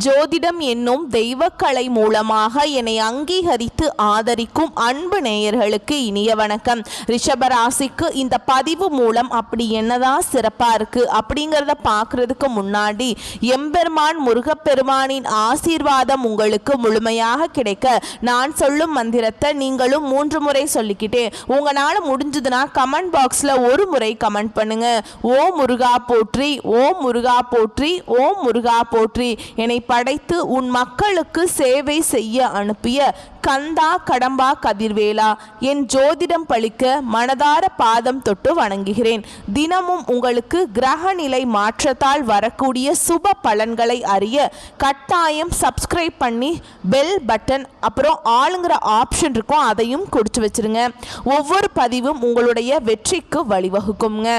ஜோதிடம் என்னும் தெய்வக்கலை மூலமாக என்னை அங்கீகரித்து ஆதரிக்கும் அன்பு நேயர்களுக்கு இனிய வணக்கம். ரிஷபராசிக்கு இந்த பதிவு மூலம் அப்படி என்னதான் சிறப்பா இருக்கு அப்படிங்கிறத பார்க்கறதுக்கு முன்னாடி எம்பெருமான் முருகப்பெருமானின் ஆசீர்வாதம் உங்களுக்கு முழுமையாக கிடைக்க நான் சொல்லும் மந்திரத்தை நீங்களும் 3 முறை சொல்லிக்கிட்டே உங்களால முடிஞ்சதுன்னா கமெண்ட் பாக்ஸ்ல ஒரு முறை கமெண்ட் பண்ணுங்க. ஓம் முருகா போற்றி, ஓம் முருகா போற்றி, ஓம் முருகா போற்றி. என்னை படைத்து உன் மக்களுக்கு சேவை செய்ய அனுப்பிய கந்தா கடம்பா கதிர்வேலா, என் ஜோதிடம் பழிக்க மனதார பாதம் தொட்டு வணங்குகிறேன். தினமும் உங்களுக்கு கிரக நிலை மாற்றத்தால் வரக்கூடிய சுப பலன்களை அறிய கட்டாயம் சப்ஸ்கிரைப் பண்ணி பெல் பட்டன் அப்புறம் ஆளுங்கிற ஆப்ஷன் இருக்கும், அதையும் கொடுத்து வச்சிருங்க. ஒவ்வொரு பதிவும் உங்களுடைய வெற்றிக்கு வழிவகுக்குங்க.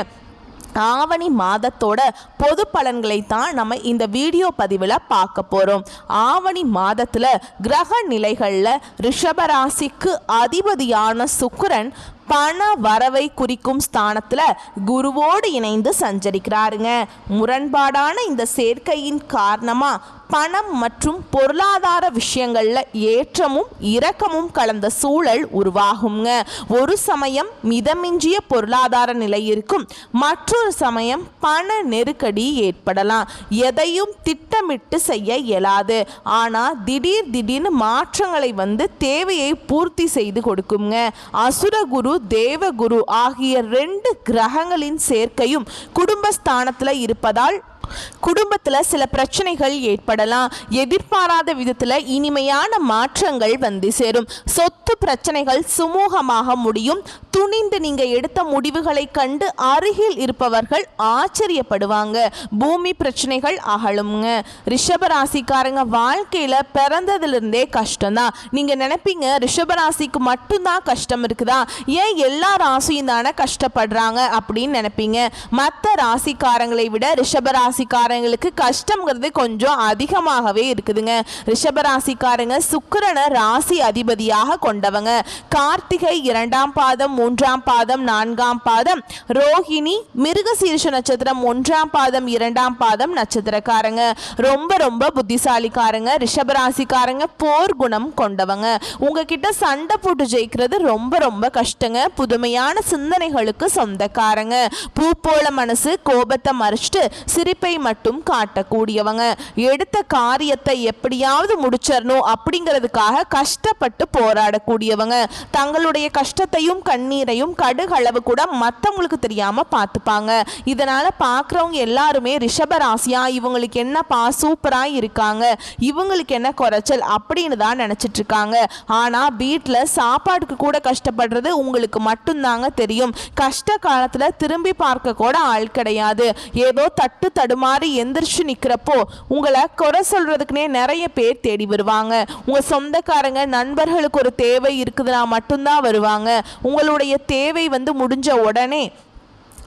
ஆவணி மாதத்தோட பொது பலன்களை தான் நம்ம இந்த வீடியோ பதிவில் பார்க்க போகிறோம். ஆவணி மாதத்தில் கிரக நிலைகளில் ரிஷபராசிக்கு அதிபதியான சுக்கிரன் பண வரவை குறிக்கும் ஸ்தானத்தில் குருவோடு இணைந்து சஞ்சரிக்கிறாருங்க. முரண்பாடான இந்த சேர்க்கையின் காரணமாக பணம் மற்றும் பொருளாதார விஷயங்களில் ஏற்றமும் இரக்கமும் கலந்த சூழல் உருவாகுங்க. ஒரு சமயம் மிதமிஞ்சிய பொருளாதார நிலை இருக்கும், மற்றொரு சமயம் பண நெருக்கடி ஏற்படலாம். எதையும் திட்டமிட்டு செய்ய இயலாது, ஆனால் திடீர்னு மாற்றங்களை தேவையை பூர்த்தி செய்து கொடுக்குங்க. அசுரகுரு தேவகுரு ஆகிய 2 கிரகங்களின் சேர்க்கையும் குடும்பஸ்தானத்தில் இருப்பதால் குடும்பத்தில் சில பிரச்சனைகள் ஏற்படலாம். எதிர்பாராத விதத்தில் இனிமையான மாற்றங்கள் சேரும். சொத்து பிரச்சனைகள் சுமூகமாக முடியும். துணிந்து நீங்க எடுத்த முடிவுகளை கண்டு அருகில் இருப்பவர்கள் ஆச்சரியப்படுவாங்க. பூமி பிரச்சனைகள் அகலுங்க. ரிஷபராசிக்காரங்க வாழ்க்கையில பிறந்ததிலிருந்தே கஷ்டம்தான். நீங்க நினைப்பீங்க ரிஷபராசிக்கு மட்டும்தான் கஷ்டம் இருக்குதா, ஏன் எல்லா ராசியும் தானே கஷ்டப்படுறாங்க அப்படின்னு நினைப்பீங்க. மற்ற ராசிக்காரங்களை விட ரிஷபராசிக்காரங்களுக்கு கஷ்டம்ங்கிறது கொஞ்சம் அதிகமாகவே இருக்குதுங்க. ரிஷபராசிக்காரங்க சுக்கிரனை ராசி அதிபதியாக கொண்டவங்க. கார்த்திகை 2ஆம் பாதம் 3ஆம் பாதம் 4ஆம் பாதம், ரோஹிணி மிருகசீரிஷ நட்சத்திரம் 1ஆம் பாதம் 2ஆம் பாதம் நட்சத்திரக்காரங்க. ரொம்ப புத்திசாலிக்காரங்க. ரிஷபராசிக்காரங்க போர் குணம் கொண்டவங்க. உங்ககிட்ட சண்டை போட்டு ஜெயிக்கிறது ரொம்ப கஷ்டங்க. புதுமையான சிந்தனைகளுக்கு சொந்தக்காரங்க. பூ போல மனசு, கோபத்தை மறைச்சிட்டு சிரிப்பை மட்டும் காட்டக்கூடியவங்க. எடுத்த காரியத்தை எப்படியாவது முடிச்சிடணும் அப்படிங்கிறதுக்காக கஷ்டப்பட்டு போராடக்கூடியவங்க. தங்களுடைய கஷ்டத்தையும் கண்ணீரையும் கடுகளவு கூட மற்றவங்களுக்கு தெரியாம பார்த்துப்பாங்க. இதனால பார்க்குறவங்க எல்லாருமே ரிஷபராசியா இவங்களுக்கு என்னப்பா சூப்பரா இருக்காங்க, இவங்களுக்கு என்ன குறைச்சல் அப்படின்னு தான் நினைச்சிட்டு இருக்காங்க. ஆனா வீட்டில் சாப்பாடுக்கு கூட கஷ்டப்படுறது உங்களுக்கு மட்டும்தாங்க தெரியும். கஷ்ட காலத்துல திரும்பி பார்க்க கூட ஆள் கிடையாது. ஏதோ தட்டு தடுமாறி எந்திரிச்சு நிக்கிறப்போ உங்களை குறை சொல்றதுக்குனே நிறைய பேர் தேடி வருவாங்க. உங்க சொந்தக்காரங்க நண்பர்களுக்கு ஒரு தேவை இருக்குதுன்னா மட்டும்தான் வருவாங்க. உங்களுடைய தேவை முடிஞ்ச உடனே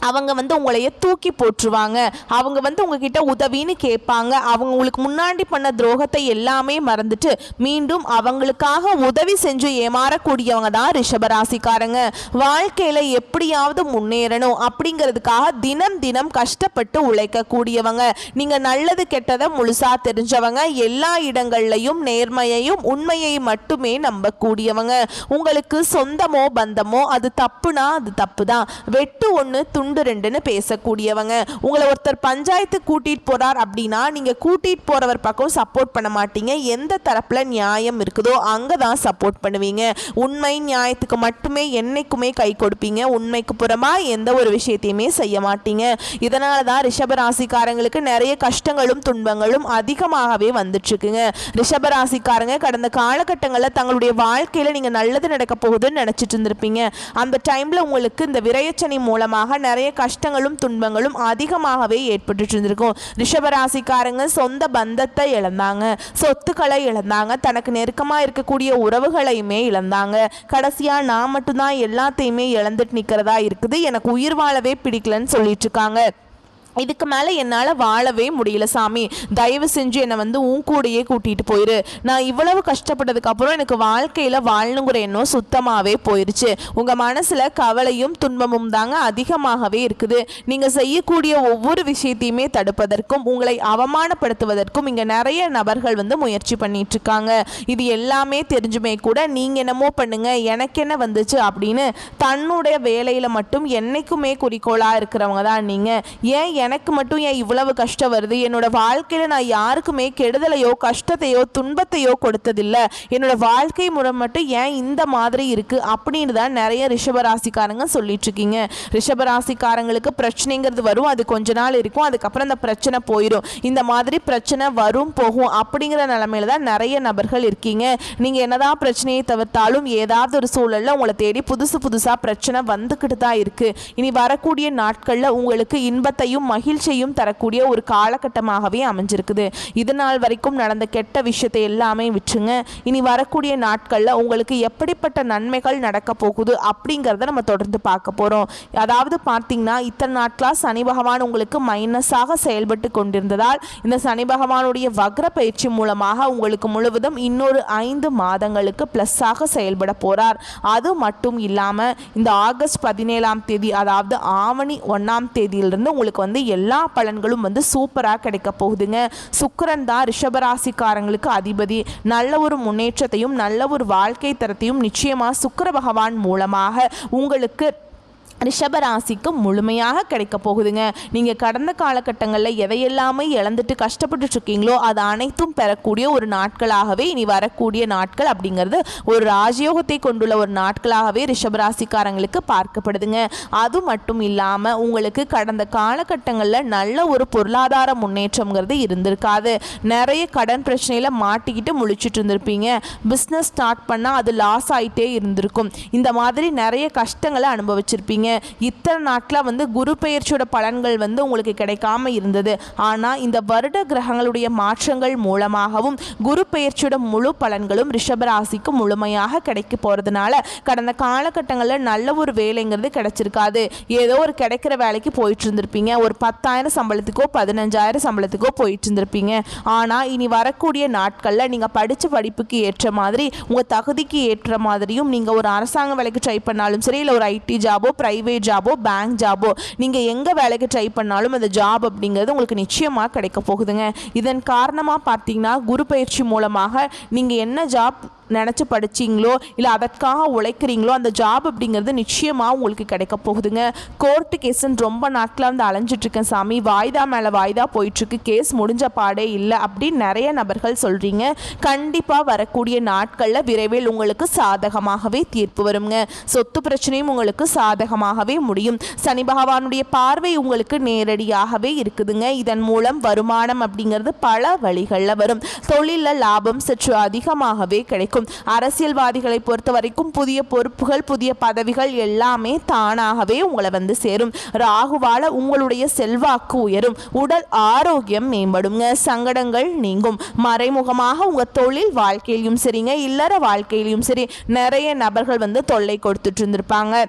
அவங்க உங்களைய தூக்கி போட்டுருவாங்க. அவங்க உங்ககிட்ட உதவின்னு கேட்பாங்க. அவங்க உங்களுக்கு முன்னாடி பண்ண துரோகத்தை எல்லாமே மறந்துட்டு மீண்டும் அவங்களுக்காக உதவி செஞ்சு ஏமாறக்கூடியவங்க தான் ரிஷபராசிக்காரங்க. வாழ்க்கையில எப்படியாவது முன்னேறணும் அப்படிங்கிறதுக்காக தினம் கஷ்டப்பட்டு உழைக்கக்கூடியவங்க. நீங்க நல்லது கெட்டதை முழுசா தெரிஞ்சவங்க. எல்லா இடங்கள்லையும் நேர்மையையும் உண்மையை மட்டுமே நம்பக்கூடியவங்க. உங்களுக்கு சொந்தமோ பந்தமோ அது தப்புனா அது தப்பு தான். வெட்டு ஒன்று துண்டு 2ன்னு பேசக்கூடியவங்க. உங்களை ஒருத்தர் பஞ்சாயத்து கூட்டிட்டு போறார் அப்படின்னா நீங்க கூட்டிட்டு போறவர் பக்கம் சப்போர்ட் பண்ண மாட்டீங்க. எந்த தரப்புல நியாயம் இருக்குதோ அங்கதான் சப்போர்ட் பண்ணுவீங்க. உண்மை நியாயத்துக்கு மட்டுமே என்னைக்குமே கை கொடுப்பீங்க. உண்மைக்கு புறமா எந்த ஒரு விஷயத்தையுமே செய்ய மாட்டீங்க. இதனாலதான் ரிஷபராசிக்காரங்களுக்கு நிறைய கஷ்டங்களும் துன்பங்களும் அதிகமாகவே வந்துட்டு இருக்குங்க. ரிஷபராசிக்காரங்க கடந்த காலகட்டங்களில் தங்களுடைய வாழ்க்கையில நீங்க நல்லது நடக்க போகுதுன்னு நினைச்சிட்டு இருந்திருப்பீங்க. அந்த டைம்ல உங்களுக்கு இந்த விரயச்சனி மூலமாக நிறைய கஷ்டங்களும் துன்பங்களும் அதிகமாகவே ஏற்பட்டு இருந்திருக்கும். ரிஷபராசிக்காரங்க சொந்த பந்தத்தை இழந்தாங்க, சொத்துக்களை இழந்தாங்க, தனக்கு நெருக்கமாக இருக்கக்கூடிய உறவுகளையுமே இழந்தாங்க. கடைசியா நான் மட்டும்தான் எல்லாத்தையுமே இழந்துட்டு நிற்கிறதா இருக்குது, எனக்கு உயிர் வாழவே பிடிக்கலன்னு சொல்லிட்டு இருக்காங்க. இதுக்கு மேலே என்னால் வாழவே முடியல சாமி, தயவு செஞ்சு என்னை வந்து உன் கூடையே கூட்டிகிட்டு போயிரு. நான் இவ்வளவு கஷ்டப்பட்டதுக்கப்புறம் எனக்கு வாழ்க்கையில் வாழணுங்கிற எண்ணம் சுத்தமாகவே போயிடுச்சு. உங்கள் மனசில் கவலையும் துன்பமும் தாங்க அதிகமாகவே இருக்குது. நீங்கள் செய்யக்கூடிய ஒவ்வொரு விஷயத்தையுமே தடுப்பதற்கும் உங்களை அவமானப்படுத்துவதற்கும் இங்கே நிறைய நபர்கள் வந்து முயற்சி பண்ணிகிட்ருக்காங்க. இது எல்லாமே தெரிஞ்சுமே கூட நீங்கள் என்னமோ பண்ணுங்க, எனக்கு என்ன வந்துச்சு அப்படின்னு தன்னுடைய வேலையில் மட்டும் என்றைக்குமே குறிக்கோளாக இருக்கிறவங்க தான் நீங்கள். ஏன் எனக்கு மட்டும் ஏன் இவ்வளவு கஷ்டம் வருது? என்னோட வாழ்க்கையில் நான் யாருக்குமே கெடுதலையோ கஷ்டத்தையோ துன்பத்தையோ கொடுத்ததில்லை. என்னோட வாழ்க்கை முறை மட்டும் ஏன் இந்த மாதிரி இருக்குது அப்படின்னு தான் நிறைய ரிஷபராசிக்காரங்க சொல்லிட்டு இருக்கீங்க. ரிஷபராசிக்காரங்களுக்கு பிரச்சனைங்கிறது வரும், அது கொஞ்ச நாள் இருக்கும், அதுக்கப்புறம் அந்த பிரச்சனை போயிடும். இந்த மாதிரி பிரச்சனை வரும் போகும் அப்படிங்கிற நிலைமையில தான் நிறைய நபர்கள் இருக்கீங்க. நீங்கள் என்னதான் பிரச்சனையை தவிர்த்தாலும் ஏதாவது ஒரு சூழலில் உங்களை தேடி புதுசாக பிரச்சனை வந்துக்கிட்டு தான் இருக்குது. இனி வரக்கூடிய நாட்களில் உங்களுக்கு இன்பத்தையும் மகிழ்ச்சியும் தரக்கூடிய ஒரு காலகட்டமாகவே அமைஞ்சிருக்குது. இது நாள் வரைக்கும் நடந்த கெட்ட விஷயத்தை எல்லாமே விட்டுருங்க. இனி வரக்கூடிய நாட்களில் உங்களுக்கு எப்படிப்பட்ட நன்மைகள் நடக்க போகுது அப்படிங்கிறத நம்ம தொடர்ந்து பார்க்க போகிறோம். அதாவது பார்த்தீங்கன்னா இத்தனை நாட்களாக சனி பகவான் உங்களுக்கு மைனஸாக செயல்பட்டு கொண்டிருந்ததால் இந்த சனி பகவானுடைய வக்ர பயிற்சி மூலமாக உங்களுக்கு முழுவதும் இன்னொரு 5 மாதங்களுக்கு ப்ளஸ்ஸாக செயல்பட போகிறார். அது மட்டும் இல்லாமல் இந்த ஆகஸ்ட் 17ஆம் தேதி, அதாவது ஆவணி 1ஆம் தேதியிலிருந்து உங்களுக்கு வந்து எல்லா பலன்களும் வந்து சூப்பராக கிடைக்க போகுதுங்க. சுக்கிரன் தான் ரிஷபராசிக்காரங்களுக்கு அதிபதி. நல்ல ஒரு முன்னேற்றத்தையும் நல்ல ஒரு வாழ்க்கை தரத்தையும் நிச்சயமாக சுக்கிர பகவான் மூலமாக உங்களுக்கு ரிஷபராசிக்கு முழுமையாக கிடைக்க போகுதுங்க. நீங்கள் கடந்த காலகட்டங்களில் எதையெல்லாமே இழந்துட்டு கஷ்டப்பட்டு இருக்கீங்களோ அது அனைத்தும் பெறக்கூடிய ஒரு நாட்களாகவே இனி வரக்கூடிய நாட்கள் அப்படிங்கிறது ஒரு ராஜயோகத்தை கொண்டுள்ள ஒரு நாட்களாகவே ரிஷபராசிக்காரங்களுக்கு பார்க்கப்படுதுங்க. அது மட்டும் இல்லாமல் உங்களுக்கு கடந்த காலகட்டங்களில் நல்ல ஒரு பொருளாதார முன்னேற்றம்ங்கிறது இருந்திருக்காது. நிறைய கடன் பிரச்சனையில் மாட்டிக்கிட்டு முழிச்சிட்டு இருந்திருப்பீங்க. பிஸ்னஸ் ஸ்டார்ட் பண்ணால் அது லாஸ் ஆகிட்டே இருந்திருக்கும். இந்த மாதிரி நிறைய கஷ்டங்களை அனுபவிச்சிருப்பீங்க. இத்தனை நாட்களாக வந்து குரு பெயர்ச்சியோட பலன்கள் வந்து உங்களுக்கு கிடைக்காம இருந்தது. ஆனால் இந்த வருட கிரகங்களுடைய மாற்றங்கள் மூலமாகவும் குரு பெயர்ச்சியோட முழு பலன்களும் ரிஷபராசிக்கு முழுமையாக கிடைக்க போகிறதுனால கடந்த காலகட்டங்களில் நல்ல ஒரு வேலைங்கிறது கிடைச்சிருக்காது. ஏதோ ஒரு கிடைக்கிற வேலைக்கு போயிட்டு இருந்திருப்பீங்க. ஒரு 10,000 சம்பளத்துக்கோ 15,000 சம்பளத்துக்கோ போயிட்டு இருந்திருப்பீங்க. ஆனால் இனி வரக்கூடிய நாட்களில் நீங்கள் படித்த படிப்புக்கு ஏற்ற மாதிரி உங்கள் தகுதிக்கு ஏற்ற மாதிரியும் நீங்கள் ஒரு அரசாங்க வேலைக்கு ட்ரை பண்ணாலும் சரி, இல்லை ஒரு ஐடி ஜாபோ பிரைவேட் ஜாபோ பேங்க் ஜாபோ நீங்கள் எங்கே வேலைக்கு ட்ரை பண்ணாலும் அந்த ஜாப் அப்படிங்கிறது உங்களுக்கு நிச்சயமாக கிடைக்க போகுதுங்க. இதன் காரணமாக பார்த்தீங்கன்னா குரு பயிற்சி மூலமாக நீங்கள் என்ன ஜாப் நினச்சி படிச்சிங்களோ இல்லை அதற்காக உழைக்கிறீங்களோ அந்த ஜாப் அப்படிங்கிறது நிச்சயமாக உங்களுக்கு கிடைக்க போகுதுங்க. கோர்ட்டு கேஸுன்னு ரொம்ப நாட்களாக வந்து அலைஞ்சிட்ருக்கேன் சாமி, வாய்தா மேலே வாய்தா போயிட்டுருக்கு, கேஸ் முடிஞ்ச பாடே இல்லை அப்படின்னு நிறைய நபர்கள் சொல்கிறீங்க. கண்டிப்பாக வரக்கூடிய நாட்களில் விரைவில் உங்களுக்கு சாதகமாகவே தீர்ப்பு வருங்க. சொத்து பிரச்சனையும் உங்களுக்கு சாதகமாகவே முடியும். சனி பகவானுடைய பார்வை உங்களுக்கு நேரடியாகவே இருக்குதுங்க. இதன் மூலம் வருமானம் அப்படிங்கிறது பல வழிகளில் வரும். தொழிலில் லாபம் சற்று அதிகமாகவே கிடைக்கும். அரசியல்வாதிகளை பொறுத்த வரைக்கும் புதிய பொறுப்புகள் புதிய பதவிகள் எல்லாமே தானாகவே உங்களை வந்து சேரும். ராகுவால உங்களுடைய செல்வாக்கு உயரும். உடல் ஆரோக்கியம் மேம்படுங்க. சங்கடங்கள் நீங்கும். மறைமுகமாக உங்க தொழில் வாழ்க்கையிலும் சரிங்க, இல்லற வாழ்க்கையிலும் சரி நிறைய நபர்கள் வந்து தொல்லை கொடுத்துட்டு இருந்திருப்பாங்க.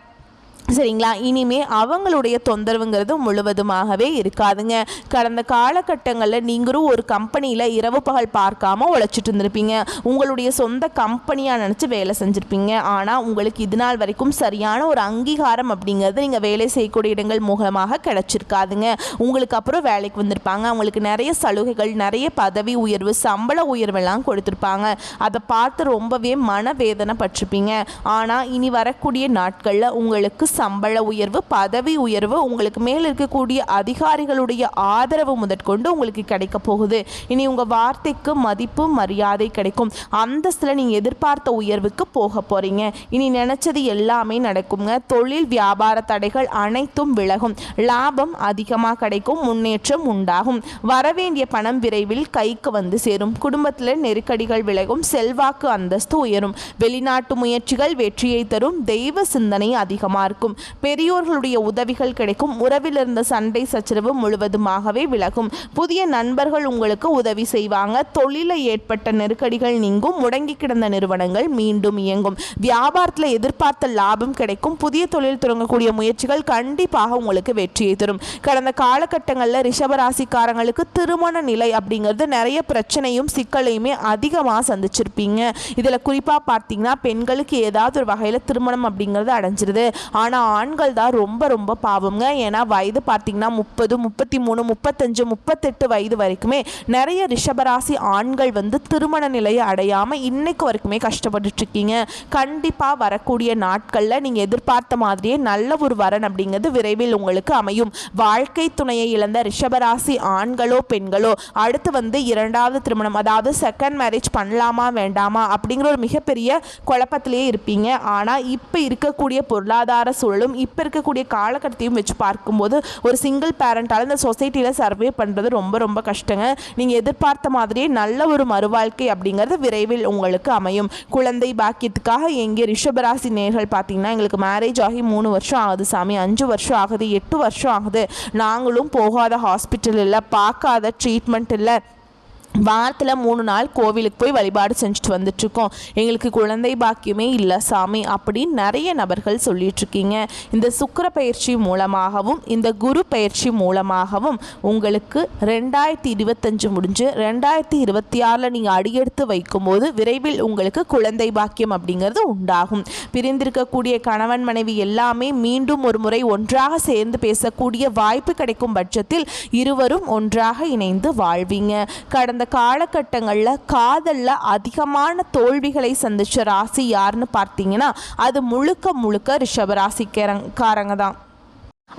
சரிங்களா? இனிமே அவங்களுடைய தொந்தரவுங்கிறது முழுவதுமாகவே இருக்காதுங்க. கடந்த காலகட்டங்களில் நீங்களும் ஒரு கம்பெனியில் இரவு பகல் பார்க்காம உழைச்சிட்டு இருந்திருப்பீங்க. உங்களுடைய சொந்த கம்பெனியாக நினச்சி வேலை செஞ்சுருப்பீங்க. ஆனால் உங்களுக்கு இது நாள் வரைக்கும் சரியான ஒரு அங்கீகாரம் அப்படிங்கிறது நீங்கள் வேலை செய்யக்கூடிய இடங்கள் மூலமாக கிடைச்சிருக்காதுங்க. உங்களுக்கு அப்புறம் வேலைக்கு வந்திருப்பாங்க. அவங்களுக்கு நிறைய சலுகைகள், நிறைய பதவி உயர்வு, சம்பள உயர்வெல்லாம் கொடுத்துருப்பாங்க. அதை பார்த்து ரொம்பவே மனவேதனை பட்டிருப்பீங்க. ஆனால் இனி வரக்கூடிய நாட்களில் உங்களுக்கு சம்பள உயர்வு, பதவி உயர்வு, உங்களுக்கு மேல் இருக்கக்கூடிய அதிகாரிகளுடைய ஆதரவு முதற்கொண்டு உங்களுக்கு கிடைக்க போகுது. இனி உங்கள் வார்த்தைக்கு மதிப்பு மரியாதை கிடைக்கும். அந்தஸ்தில் நீங்கள் எதிர்பார்த்த உயர்வுக்கு போக போகிறீங்க. இனி நினச்சது எல்லாமே நடக்குங்க. தொழில் வியாபார தடைகள் அனைத்தும் விலகும். லாபம் அதிகமாக கிடைக்கும். முன்னேற்றம் உண்டாகும். வரவேண்டிய பணம் விரைவில் கைக்கு வந்து சேரும். குடும்பத்தில் நெருக்கடிகள் விலகும். செல்வாக்கு அந்தஸ்து உயரும். வெளிநாட்டு முயற்சிகள் வெற்றியை தரும். தெய்வ சிந்தனை அதிகமாக இருக்கும். இருக்கும். பெரியோர்களுடைய உதவிகள் கிடைக்கும். உறவில் இருந்த சண்டை சச்சரவு முழுவதுமாகவே விலகும். புதிய நண்பர்கள் உங்களுக்கு உதவி செய்வாங்க. தொழிலில் ஏற்பட்ட நெருக்கடிகள் நீங்கும். முடங்கி கிடந்த நிறுவனங்கள் மீண்டும் இயங்கும். வியாபாரத்தில் எதிர்பார்த்த லாபம் கிடைக்கும். புதிய தொழில் தொடங்கக்கூடிய முயற்சிகள் கண்டிப்பாக உங்களுக்கு வெற்றியை தரும். கடந்த காலகட்டங்களில் ரிஷபராசிக்காரங்களுக்கு திருமண நிலை அப்படிங்கிறது நிறைய பிரச்சனையும் சிக்கலையுமே அதிகமாக சந்திச்சிருப்பீங்க. இதில் குறிப்பாக பார்த்தீங்கன்னா பெண்களுக்கு ஏதாவது ஒரு வகையில் திருமணம் அப்படிங்கிறது அடைஞ்சிருது. ஆனால் ஆண்கள் தான் ரொம்ப ரொம்ப பாவங்க. ஏன்னா வயது பார்த்தீங்கன்னா 30, 33, 35, 38 வயது வரைக்குமே நிறைய ரிஷபராசி ஆண்கள் வந்து திருமண நிலையை அடையாமல் இன்னைக்கு வரைக்குமே கஷ்டப்பட்டுட்டு இருக்கீங்க. கண்டிப்பாக வரக்கூடிய நாட்களில் நீங்கள் எதிர்பார்த்த மாதிரியே நல்ல ஒரு வரன் அப்படிங்கிறது விரைவில் உங்களுக்கு அமையும். வாழ்க்கை துணையை இழந்த ரிஷபராசி ஆண்களோ பெண்களோ அடுத்து வந்து இரண்டாவது திருமணம், அதாவது செகண்ட் மேரேஜ் பண்ணலாமா வேண்டாமா அப்படிங்கிற ஒரு மிகப்பெரிய குழப்பத்திலே இருப்பீங்க. ஆனால் இப்போ இருக்கக்கூடிய பொருளாதார சூழலும் இப்போ இருக்கக்கூடிய காலகட்டத்தையும் வச்சு பார்க்கும்போது ஒரு சிங்கிள் பேரண்டால் இந்த சொசைட்டியில் சர்வே பண்ணுறது ரொம்ப ரொம்ப கஷ்டங்க. நீங்கள் எதிர்பார்த்த மாதிரியே நல்ல ஒரு மறுவாழ்க்கை அப்படிங்கிறது விரைவில் உங்களுக்கு அமையும். குழந்தை பாக்கியத்துக்காக எங்கே ரிஷபராசி நேர்கள் பார்த்தீங்கன்னா எங்களுக்கு மேரேஜ் ஆகி 3 வருஷம் ஆகுது சாமி, 5 வருஷம் ஆகுது, 8 வருஷம் ஆகுது, நாங்களும் போகாத ஹாஸ்பிட்டல் இல்லை, பார்க்காத ட்ரீட்மெண்ட் இல்லை, வாரத்தில் 3 நாள் கோவிலுக்கு போய் வழிபாடு செஞ்சுட்டு வந்துட்டுருக்கோம், எங்களுக்கு குழந்தை பாக்கியமே இல்லை சாமி அப்படின்னு நிறைய நபர்கள் சொல்லிகிட்ருக்கீங்க. இந்த சுக்கிர பயிற்சி மூலமாகவும் இந்த குரு பயிற்சி மூலமாகவும் உங்களுக்கு 2025 முடிஞ்சு 2026 நீங்கள் அடியெடுத்து வைக்கும்போது விரைவில் உங்களுக்கு குழந்தை பாக்கியம் அப்படிங்கிறது உண்டாகும். பிரிந்திருக்கக்கூடிய கணவன் மனைவி எல்லாமே மீண்டும் ஒரு முறை ஒன்றாக சேர்ந்து பேசக்கூடிய வாய்ப்பு கிடைக்கும் பட்சத்தில் இருவரும் ஒன்றாக இணைந்து வாழ்வீங்க. கடந்த காலகட்டங்களில் காதலில் அதிகமான தோல்விகளை சந்திச்ச ராசி யாருன்னு பார்த்தீங்கன்னா அது முழுக்க ரிஷபராசிக்காரங்க தான்.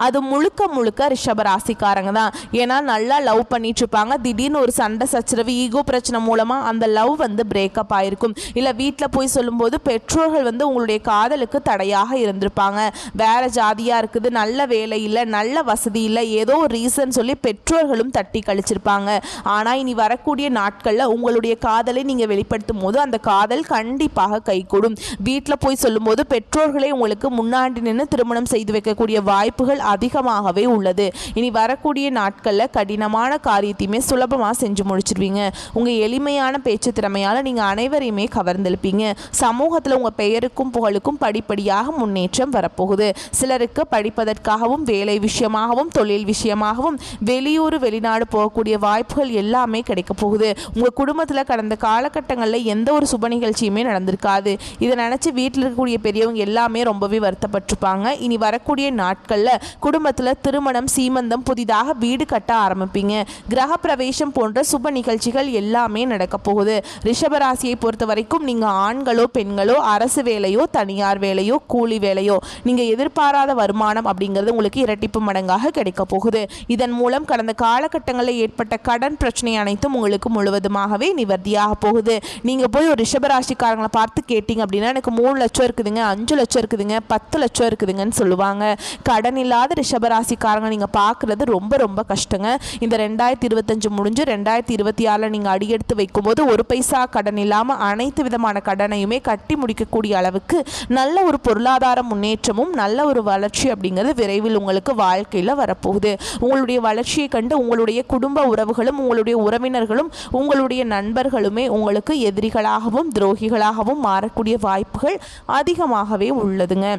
அது முழுக்க ரிஷபராசிக்காரங்க தான். ஏன்னா நல்லா லவ் பண்ணிட்டு இருப்பாங்க, திடீர்னு ஒரு சண்டை சச்சரவு ஈகோ பிரச்சனை மூலமாக அந்த லவ் வந்து பிரேக்கப் ஆகிருக்கும். இல்லை வீட்டில் போய் சொல்லும்போது பெற்றோர்கள் வந்து உங்களுடைய காதலுக்கு தடையாக இருந்திருப்பாங்க. வேறு ஜாதியாக இருக்குது, நல்ல வேலை இல்லை, நல்ல வசதி இல்லை, ஏதோ ஒரு ரீசன் சொல்லி பெற்றோர்களும் தட்டி கழிச்சிருப்பாங்க. ஆனால் இனி வரக்கூடிய நாட்களில் உங்களுடைய காதலை நீங்கள் வெளிப்படுத்தும் போது அந்த காதல் கண்டிப்பாக கைகூடும். வீட்டில் போய் சொல்லும்போது பெற்றோர்களே உங்களுக்கு முன்னாடி நின்று திருமணம் செய்து வைக்கக்கூடிய வாய்ப்புகள் அதிகமாகவே உள்ளது. இனி வரக்கூடிய நாட்களில் கடினமான காரியத்தையுமே சுலபமாக செஞ்சு முடிச்சிருவீங்க. உங்கள் எளிமையான பேச்சு திறமையால் நீங்கள் அனைவரையுமே கவர்ந்தெழுப்பீங்க. சமூகத்தில் உங்கள் பெயருக்கும் புகழுக்கும் படிப்படியாக முன்னேற்றம் வரப்போகுது. சிலருக்கு படிப்பதற்காகவும் வேலை விஷயமாகவும் தொழில் விஷயமாகவும் வெளியூர் வெளிநாடு போகக்கூடிய வாய்ப்புகள் எல்லாமே கிடைக்க போகுது. உங்கள் குடும்பத்தில் கடந்த காலகட்டங்களில் எந்த ஒரு சுப நிகழ்ச்சியுமே நடந்திருக்காது. இதை நினச்சி வீட்டில் இருக்கக்கூடிய பெரியவங்க எல்லாமே ரொம்பவே வருத்தப்பட்டிருப்பாங்க. இனி வரக்கூடிய நாட்களில் குடும்பத்தில் திருமணம், சீமந்தம், புதிதாக வீடு கட்ட ஆரம்பிப்பீங்க. கிரக பிரவேசம் போன்ற சுப நிகழ்ச்சிகள் எல்லாமே நடக்க போகுது. ரிஷபராசியை பொறுத்த வரைக்கும் நீங்கள் ஆண்களோ பெண்களோ அரசு வேலையோ தனியார் வேலையோ கூலி வேலையோ நீங்கள் எதிர்பாராத வருமானம் அப்படிங்கிறது உங்களுக்கு இரட்டிப்பு மடங்காக கிடைக்க போகுது. இதன் மூலம் கடந்த காலகட்டங்களில் ஏற்பட்ட கடன் பிரச்சனை அனைத்தும் உங்களுக்கு முழுவதுமாகவே நிவர்த்தியாக போகுது. நீங்கள் போய் ஒரு ரிஷபராசிக்காரங்களை பார்த்து கேட்டிங்க அப்படின்னா எனக்கு 3 லட்சம் இருக்குதுங்க, 5 லட்சம் இருக்குதுங்க, 10 லட்சம் இருக்குதுங்கன்னு சொல்லுவாங்க. கடன் இல்லாத ரிஷபராசிக்காரங்க நீங்கள் பார்க்குறது ரொம்ப ரொம்ப கஷ்டங்க. இந்த 2025 முடிஞ்சு 2026 நீங்கள் அடியெடுத்து வைக்கும்போது ஒரு பைசா கடன் இல்லாமல் அனைத்து விதமான கடனையுமே கட்டி முடிக்கக்கூடிய அளவுக்கு நல்ல ஒரு பொருளாதார முன்னேற்றமும் நல்ல ஒரு வளர்ச்சி அப்படிங்கிறது விரைவில் உங்களுக்கு வாழ்க்கையில் வரப்போகுது. உங்களுடைய வளர்ச்சியை கண்டு உங்களுடைய குடும்ப உறவுகளும் உங்களுடைய உறவினர்களும் உங்களுடைய நண்பர்களுமே உங்களுக்கு எதிரிகளாகவும் துரோகிகளாகவும் மாறக்கூடிய வாய்ப்புகள் அதிகமாகவே உள்ளதுங்க.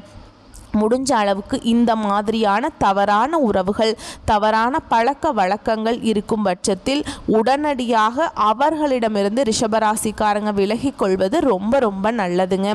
முடிஞ்ச அளவுக்கு இந்த மாதிரியான தவறான உறவுகள், தவறான பழக்க வழக்கங்கள் இருக்கும் பட்சத்தில் உடனடியாக அவர்களிடமிருந்து ரிஷபராசிக்காரங்க விலகி கொள்வது ரொம்ப ரொம்ப நல்லதுங்க.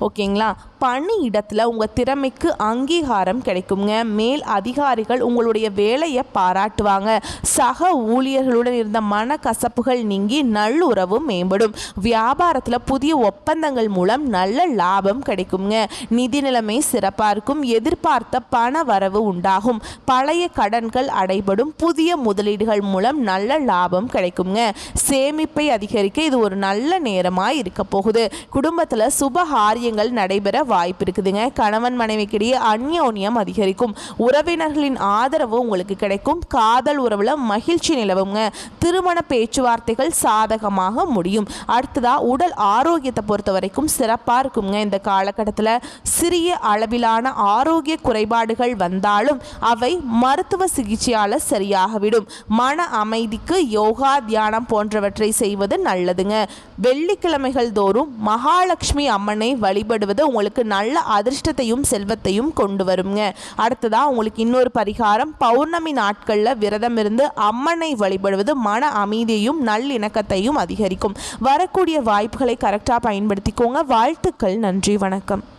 ஓகேங்களா? பணி இடத்துல உங்கள் திறமைக்கு அங்கீகாரம் கிடைக்குங்க. மேல் அதிகாரிகள் உங்களுடைய வேலையை பாராட்டுவாங்க. சக ஊழியர்களுடன் இருந்த மனக்கசப்புகள் நீங்கி நல்லுறவு மேம்படும். வியாபாரத்தில் புதிய ஒப்பந்தங்கள் மூலம் நல்ல லாபம் கிடைக்குங்க. நிதி நிலைமை சிறப்பாக இருக்கும். எதிர்பார்த்த பண வரவு உண்டாகும். பழைய கடன்கள் அடைபடும். புதிய முதலீடுகள் மூலம் நல்ல லாபம் கிடைக்குங்க. சேமிப்பை அதிகரிக்க இது ஒரு நல்ல நேரமாக இருக்க போகுது. குடும்பத்தில் சுபகாரியங்கள் நடைபெற வாய்ப்பு இருக்குதுங்க. கணவன் மனைவிக்கிடையே அந்யோன்யம் அதிகரிக்கும். உறவினர்களின் ஆதரவு உங்களுக்கு கிடைக்கும். காதல் உறவுல மகிழ்ச்சி நிலவுங்க. திருமண பேச்சுவார்த்தைகள் சாதகமாக முடியும். அடுத்ததா உடல் ஆரோக்கியத்தை பொறுத்த வரைக்கும் சிறப்பாக இருக்குங்க. இந்த காலகட்டத்தில் சிறிய அளவிலான ஆரோக்கிய குறைபாடுகள் வந்தாலும் அவை மருத்துவ சிகிச்சையால் சரியாகவிடும். மன அமைதிக்கு யோகா, தியானம் போன்றவற்றை செய்வது நல்லதுங்க. வெள்ளிக்கிழமைகள் தோறும் மகாலட்சுமி அம்மனை வழிபடுவது உங்களுக்கு நல்ல அதிர்ஷ்டத்தையும் செல்வத்தையும் கொண்டு வருங்க. அடுத்ததாக உங்களுக்கு இன்னொரு பரிகாரம், பௌர்ணமி நாட்களில் விரதம் இருந்து அம்மனை வழிபடுவது மன அமைதியையும் நல்லிணக்கத்தையும் அதிகரிக்கும். வரக்கூடிய வாய்ப்புகளை கரெக்டாக பயன்படுத்திக்கோங்க. வாழ்த்துக்கள். நன்றி. வணக்கம்.